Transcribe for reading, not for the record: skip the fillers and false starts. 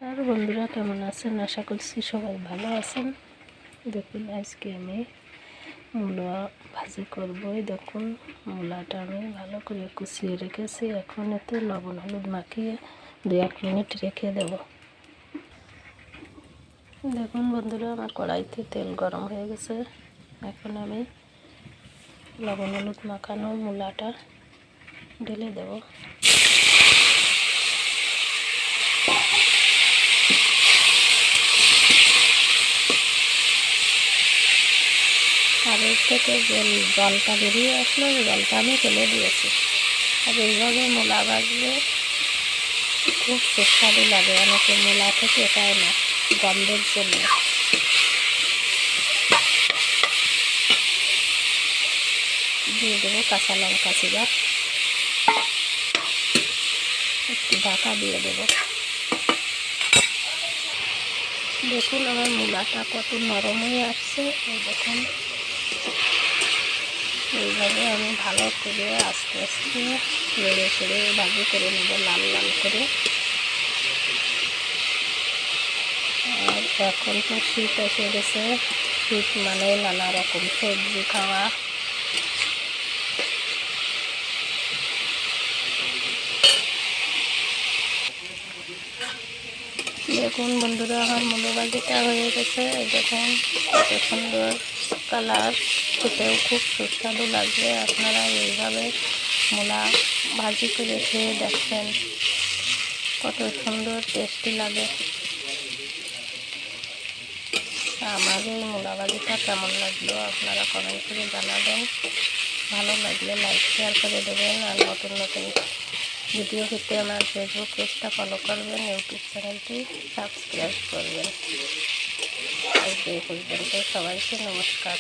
আর বন্ধুরা কেমন আছেন? আশা করছি সবাই ভালো আছেন। দেখুন আজকে আমি মূলা ভাজি করবই। দেখুন মূলাটা আমি ভালো করে কুচিয়ে রেখেছি। এখন এতে লবণ হলুদ মাখিয়ে 2-1 মিনিট রেখে দেব। দেখুন বন্ধুরা আমার কড়াইতে তেল গরম হয়ে গেছে। এখন আমি লবণ হলুদ মাখানো মূলাটা ঢেলে দেব। আর এর থেকে জলটা বেরিয়ে আসলো, জলটা আমি ফেলে দিয়েছি। আর এইভাবে মূলা ভাজলে খুব সুস্বাদু লাগে। অনেকে মূলা থেকে পায় না গন্ধের জন্য। দিয়ে দেবো কাঁচা লঙ্কা চিরা, একটু ঢাকা দিয়ে দেবো। দেখুন আমার মূলাটা কত নরম হয়ে আসছে। এই দেখুন এইভাবে আমি ভালো করে আস্তে আস্তে নেড়ে চেড়ে ভাজি করে নেব, লাল লাল করে। আর এখন তো শীত এসে গেছে, শীত মানে নানা রকম সবজি খাওয়া। দেখুন বন্ধুরা আমার মূলা ভাজিটা হয়ে গেছে। দেখুন কত সুন্দর কালার, খেতেও খুব সুস্বাদু লাগবে। আপনারা এইভাবে মূলা ভাজি করে খেয়ে দেখবেন, কত সুন্দর টেস্টি লাগে। আমার এই মূলা ভাজিটা কেমন লাগলো আপনারা কমেন্ট করে জানাবেন। ভালো লাগলে লাইক শেয়ার করে দেবেন। আর নতুন নতুন ভিডিও পেতে আমার ফেসবুক পেজটা ফলো করবেন, ইউটিউব চ্যানেলটি সাবস্ক্রাইব করবেন। আজ এই পর্যন্ত, সবাইকে নমস্কার।